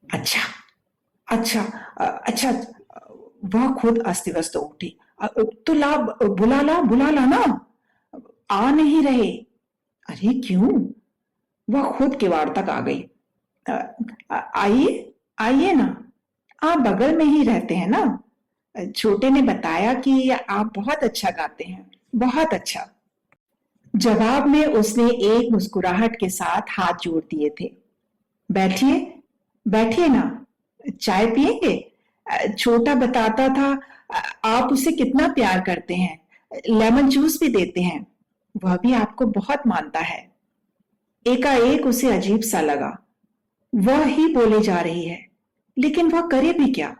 अच्छा अच्छा अच्छा। वह खुद अस्त व्यस्त उठी। तो बुला ला ना, आ नहीं रहे। अरे क्यों? वह खुद किवाड़ तक आ गई। आइए आइए ना, आप बगल में ही रहते हैं ना। छोटे ने बताया कि आप बहुत अच्छा गाते हैं, बहुत अच्छा। जवाब में उसने एक मुस्कुराहट के साथ हाथ जोड़ दिए थे। बैठिए, बैठिए ना, चाय पिएंगे? छोटा बताता था आप उसे कितना प्यार करते हैं, लेमन जूस भी देते हैं। वह भी आपको बहुत मानता है। एकाएक उसे अजीब सा लगा। वह ही बोले जा रही है, लेकिन वह करे भी क्या?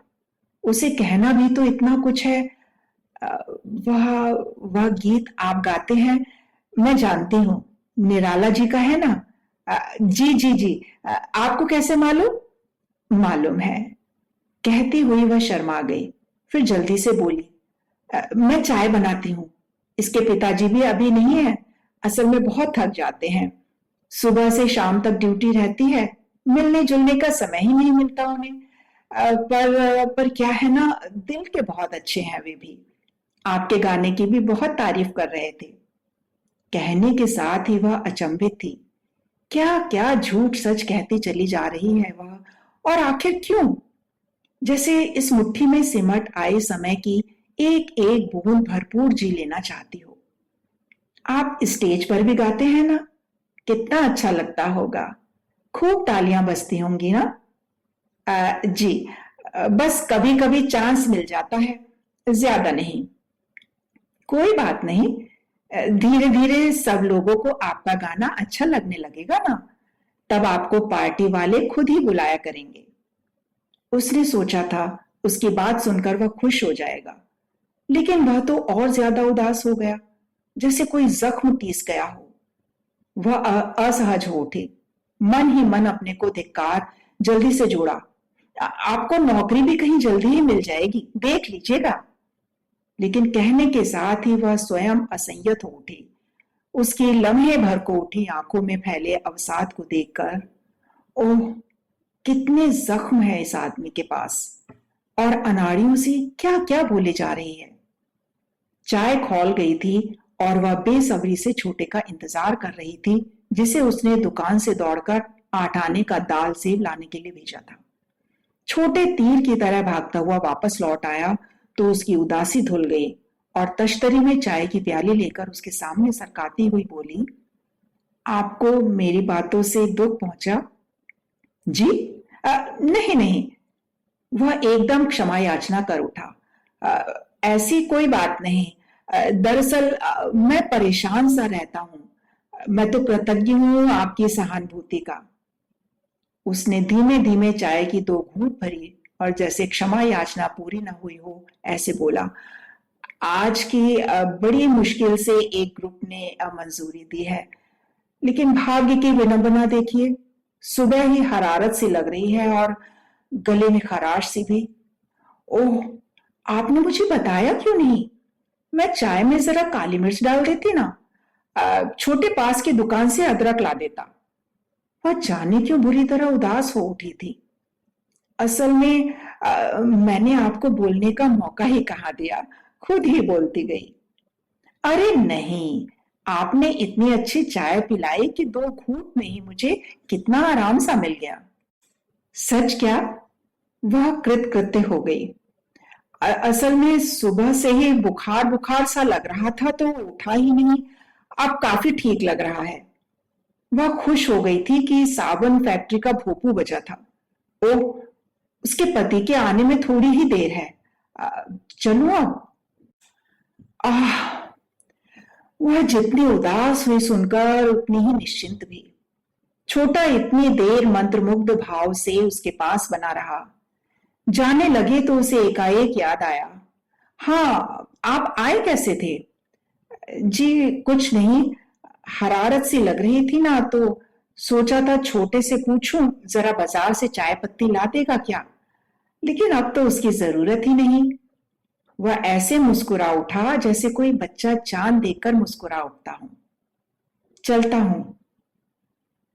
उसे कहना भी तो इतना कुछ है। अ, वह वह गीत आप गाते हैं, मैं जानती हूँ, निराला जी का है ना? जी जी जी। आपको कैसे मालूम? मालूम है। कहती हुई वह शर्मा गई, फिर जल्दी से बोली, मैं चाय बनाती हूँ। इसके पिताजी भी अभी नहीं है, असल में बहुत थक जाते हैं। सुबह से शाम तक ड्यूटी रहती है, मिलने जुलने का समय ही नहीं मिलता उन्हें। पर क्या है ना, दिल के बहुत अच्छे हैं वे भी। आपके गाने की भी बहुत तारीफ कर रहे थे। कहने के साथ ही वह अचंभित थी। क्या क्या झूठ सच कहती चली जा रही है वह, और आखिर क्यों? जैसे इस मुट्ठी में सिमट आए समय की एक एक बूंद भरपूर जी लेना चाहती हो। आप स्टेज पर भी गाते हैं ना? कितना अच्छा लगता होगा। खूब तालियां बजती होंगी ना? जी। बस कभी कभी चांस मिल जाता है, ज्यादा नहीं। कोई बात नहीं, धीरे धीरे सब लोगों को आपका गाना अच्छा लगने लगेगा ना, तब आपको पार्टी वाले खुद ही बुलाया करेंगे। उसने सोचा था उसकी बात सुनकर वह खुश हो जाएगा, लेकिन वह तो और ज्यादा उदास हो गया, जैसे कोई जख्म टीस गया हो। वह असहज हो उठी, मन ही मन अपने को धिक्कार जल्दी से जोड़ा। आपको नौकरी भी कहीं जल्दी ही मिल जाएगी, देख लीजिएगा। लेकिन कहने के साथ ही वह स्वयं असंयत हो उठी। उसकी लम्हे भर को उठी आंखों में फैले अवसाद को देखकर, ओह, कितने जख्म है इस आदमी के पास, और अनाड़ियों से क्या क्या बोले जा रही है। चाय खौल गई थी और वह बेसब्री से छोटे का इंतजार कर रही थी, जिसे उसने दुकान से दौड़कर 8 आने का दाल सेब लाने के लिए भेजा था। छोटे तीर की तरह भागता हुआ वापस लौट आया तो उसकी उदासी धुल गई, और तश्तरी में चाय की प्याली लेकर उसके सामने सरकाती हुई बोली, आपको मेरी बातों से दुख पहुंचा? जी? नहीं नहीं। वह एकदम क्षमा याचना कर उठा। ऐसी कोई बात नहीं। दरअसल मैं परेशान सा रहता हूं। मैं तो कृतज्ञ हूं आपकी सहानुभूति का। उसने धीमे धीमे चाय की 2 घूंट भरी और जैसे क्षमा याचना पूरी न हुई हो ऐसे बोला, आज की बड़ी मुश्किल से एक ग्रुप ने मंजूरी दी है, लेकिन भाग्य की विडंबना देखिए, सुबह ही हरारत सी लग रही है और गले में खराश सी भी। ओह, आपने मुझे बताया क्यों नहीं? मैं चाय में जरा काली मिर्च डाल देती ना, छोटे पास की दुकान से अदरक ला देता। वह जाने क्यों बुरी तरह उदास हो उठी थी। असल में मैंने आपको बोलने का मौका ही कहाँ दिया, खुद ही बोलती गई। अरे नहीं, आपने इतनी अच्छी चाय पिलाई कि 2 घूंट में ही मुझे कितना आराम सा मिल गया। सच क्या? वह कृतकृत्य हो गई। असल में सुबह से ही बुखार बुखार सा लग रहा था तो उठा ही नहीं, अब काफी ठीक लग रहा है। वह खुश हो गई थी कि साबुन फैक्ट्री का भोपू बजा था। ओह, उसके पति के आने में थोड़ी ही देर है। चलो अब। आह, वह जितनी उदास हुई सुनकर उतनी ही निश्चिंत भी। छोटा इतनी देर मंत्रमुग्ध भाव से उसके पास बना रहा। जाने लगे तो उसे एकाएक याद आया, हाँ, आप आए कैसे थे? जी कुछ नहीं, हरारत सी लग रही थी ना तो सोचा था छोटे से पूछूं जरा बाजार से चाय पत्ती ला देगा क्या, लेकिन अब तो उसकी जरूरत ही नहीं। वह ऐसे मुस्कुरा उठा जैसे कोई बच्चा चांद देखकर मुस्कुरा उठता हो। चलता हूं।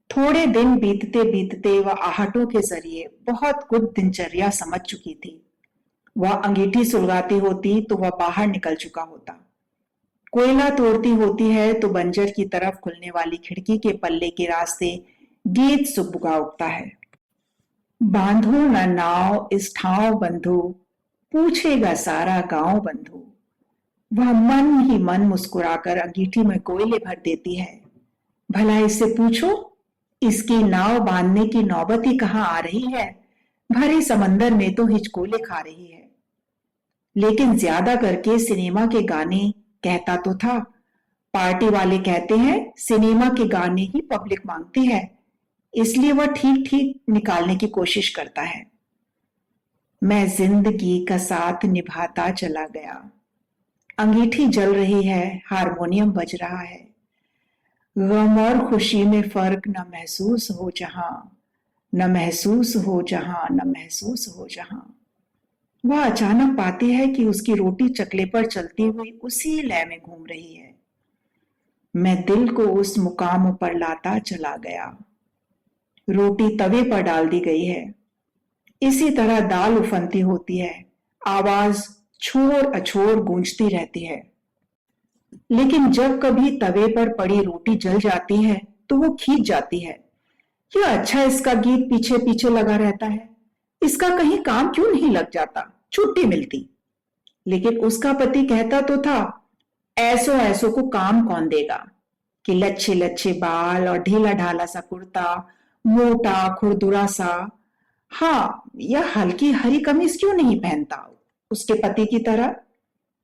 थोड़े दिन बीतते बीतते वह आहटों के जरिए बहुत कुछ दिनचर्या समझ चुकी थी। वह अंगीठी सुलगाती होती तो वह बाहर निकल चुका होता। कोयला तोड़ती होती है तो बंजर की तरफ खुलने वाली खिड़की के पल्ले के रास्ते गीत सुबुगा उठता है। बांधो न नाव इस ठाव बंधु, पूछेगा सारा गांव बंधु। वह मन ही मन मुस्कुराकर अंगीठी में कोयले भर देती है। भला इससे पूछो, इसकी नाव बांधने की नौबत ही कहां आ रही है। भरे समंदर में तो हिचकोले खा रही है। लेकिन ज्यादा करके सिनेमा के गाने कहता तो था। पार्टी वाले कहते हैं सिनेमा के गाने ही पब्लिक मांगती है, इसलिए वह ठीक ठीक निकालने की कोशिश करता है। मैं जिंदगी का साथ निभाता चला गया। अंगीठी जल रही है, हारमोनियम बज रहा है। गम और खुशी में फर्क न महसूस हो जहां, न महसूस हो जहां, न महसूस हो जहां। वह अचानक पाती है कि उसकी रोटी चकले पर चलती हुई उसी लय में घूम रही है। मैं दिल को उस मुकाम पर लाता चला गया। रोटी तवे पर डाल दी गई है। इसी तरह दाल उफनती होती है, आवाज छोर अछोर गूंजती रहती है। लेकिन जब कभी तवे पर पड़ी रोटी जल जाती है तो वो खींच जाती है। यह अच्छा इसका गीत पीछे पीछे लगा रहता है, इसका कहीं काम क्यों नहीं लग जाता, छुट्टी मिलती। लेकिन उसका पति कहता तो था, ऐसो ऐसो को काम कौन देगा, कि लच्छे लच्छे बाल और ढीला ढाला सा कुर्ता, मोटा खुरदुरा सा। हाँ, यह हल्की हरी कमीज क्यों नहीं पहनता, उसके पति की तरह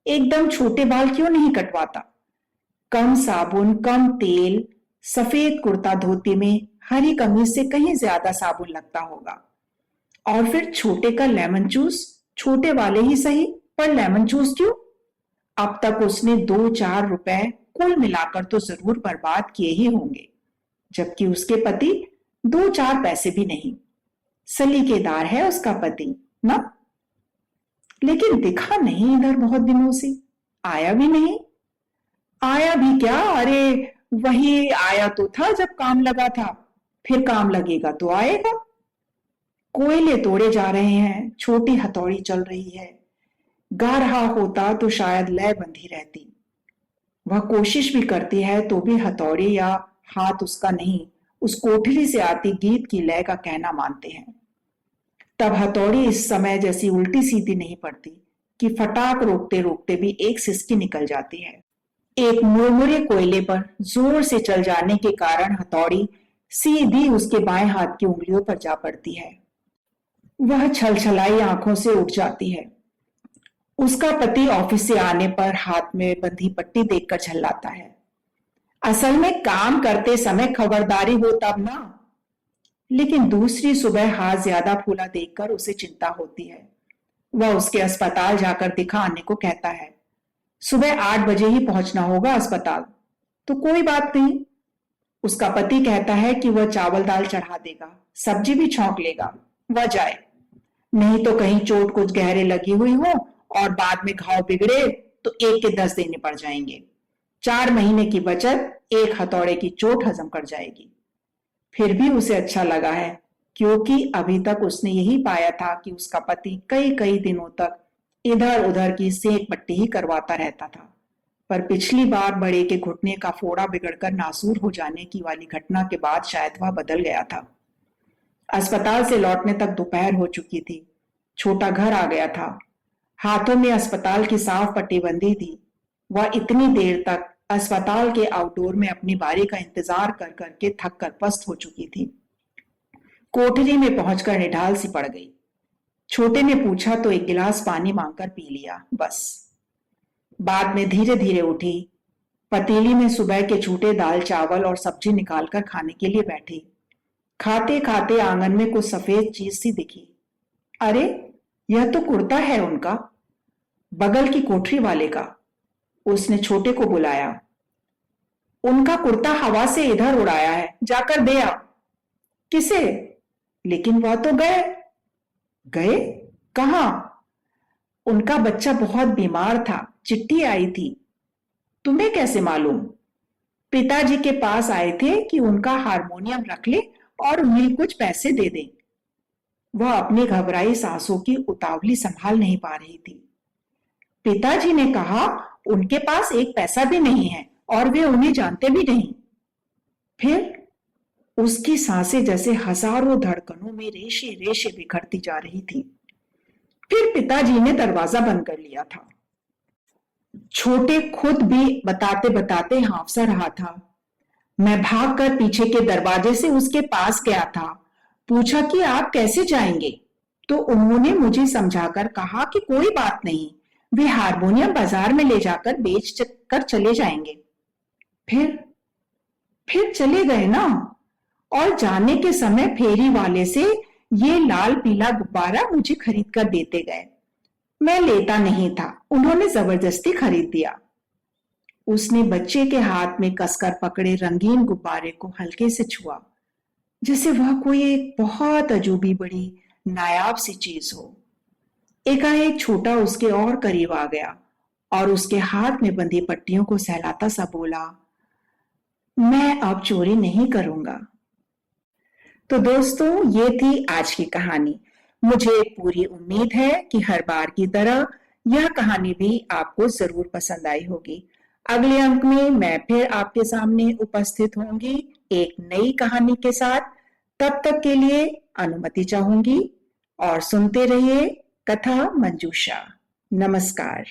एकदम छोटे बाल क्यों नहीं कटवाता। कम साबुन, कम तेल, सफेद कुर्ता धोती में हरी कमीज से कहीं ज्यादा साबुन लगता होगा। और फिर छोटे का लेमन जूस, छोटे वाले ही सही, पर लेमन जूस क्यों। अब तक उसने 2-4 रुपए कुल मिलाकर तो जरूर बर्बाद किए ही होंगे, जबकि उसके पति 2-4 पैसे भी नहीं। सलीकेदार है उसका पति ना। लेकिन दिखा नहीं इधर बहुत दिनों से, आया भी नहीं। आया भी क्या, अरे वही आया तो था जब काम लगा था, फिर काम लगेगा तो आएगा। कोयले तोड़े जा रहे हैं, छोटी हथौड़ी चल रही है। गा रहा होता तो शायद लय बंधी रहती। वह कोशिश भी करती है तो भी हथौड़ी या हाथ उसका नहीं, उस कोठरी से आती गीत की लय का कहना मानते हैं। तब हथौड़ी इस समय जैसी उल्टी सीधी नहीं पड़ती कि फटाक रोकते रोकते भी एक सिसकी निकल जाती है। एक मुरमुरे कोयले पर जोर से चल जाने के कारण हथौड़ी सीधी उसके बाएं हाथ की उंगलियों पर जा पड़ती है। वह छलछलाई आंखों से उठ जाती है। उसका पति ऑफिस से आने पर हाथ में बंधी पट्टी देखकर झल्लाता है। असल में काम करते समय खबरदारी हो तब ना। लेकिन दूसरी सुबह हाथ ज्यादा फूला देखकर उसे चिंता होती है। वह उसके अस्पताल जाकर दिखा आने को कहता है। सुबह 8 बजे ही पहुंचना होगा अस्पताल। तो कोई बात नहीं। उसका पति कहता है कि वह चावल दाल चढ़ा देगा, सब्जी भी छौंक लेगा, वह जाए। नहीं तो कहीं चोट कुछ गहरे लगी हुई हो और बाद में घाव बिगड़े तो 1 के 10 देने पड़ जाएंगे। 4 महीने की बचत एक हथौड़े की चोट हजम कर जाएगी। फिर भी उसे अच्छा लगा है, क्योंकि अभी तक उसने यही पाया था कि उसका पति कई कई दिनों तक इधर उधर की सेक पट्टी ही करवाता रहता था। पर पिछली बार बड़े के घुटने का फोड़ा बिगड़कर नासूर हो जाने की वाली घटना के बाद शायद वह बदल गया था। अस्पताल से लौटने तक दोपहर हो चुकी थी। छोटा घर आ गया था। हाथों में अस्पताल की साफ पट्टी बंधी थी। वह इतनी देर तक अस्पताल के आउटडोर में अपनी बारी का इंतजार कर करके थक कर पस्त हो चुकी थी। कोठरी में पहुंचकर निढाल सी पड़ गई। छोटे ने पूछा तो एक गिलास पानी मांगकर पी लिया, बस। बाद में धीरे धीरे उठी। पतीली में सुबह के छूटे दाल चावल और सब्जी निकालकर खाने के लिए बैठी। खाते खाते आंगन में कुछ सफेद चीज सी दिखी। अरे, यह तो कुर्ता है उनका, बगल की कोठरी वाले का। उसने छोटे को बुलाया। उनका कुर्ता हवा से इधर उड़ाया है, जाकर दे आ। किसे? लेकिन वह तो गए। गए? कहां? उनका बच्चा बहुत बीमार था, चिट्ठी आई थी। तुम्हें कैसे मालूम? पिताजी के पास आए थे कि उनका हारमोनियम रख ले और उन्हें कुछ पैसे दे दें। वह अपनी घबराई सांसों की उतावली संभाल नहीं पा रही थी। पिताजी ने कहा उनके पास एक पैसा भी नहीं है और वे उन्हें जानते भी नहीं। फिर उसकी सांसें जैसे हजारों धड़कनों में रेशे रेशे बिखरती जा रही थी। फिर पिताजी ने दरवाजा बंद कर लिया था। छोटे खुद भी बताते बताते हांफसा रहा था। मैं भागकर पीछे के दरवाजे से उसके पास गया था। पूछा कि आप कैसे जाएंगे? तो उन्होंने मुझे समझाकर कहा कि कोई बात नहीं, वे हारमोनियम बाजार में ले जाकर बेच कर चले जाएंगे। फिर फिर चले गए ना। और जाने के समय फेरी वाले से ये लाल पीला गुब्बारा मुझे खरीद कर देते गए। मैं लेता नहीं था, उन्होंने जबरदस्ती खरीद दिया। उसने बच्चे के हाथ में कसकर पकड़े रंगीन गुब्बारे को हल्के से छुआ, जैसे वह कोई एक बहुत अजूबी बड़ी नायाब सी चीज हो। एकाएक छोटा उसके और करीब आ गया और उसके हाथ में बंधी पट्टियों को सहलाता सा बोला, मैं अब चोरी नहीं करूंगा। तो दोस्तों, ये थी आज की कहानी। मुझे पूरी उम्मीद है कि हर बार की तरह यह कहानी भी आपको जरूर पसंद आई होगी। अगले अंक में मैं फिर आपके सामने उपस्थित होंगी एक नई कहानी के साथ। तब तक के लिए अनुमति चाहूंगी और सुनते रहिए कथा मंजूषा। नमस्कार।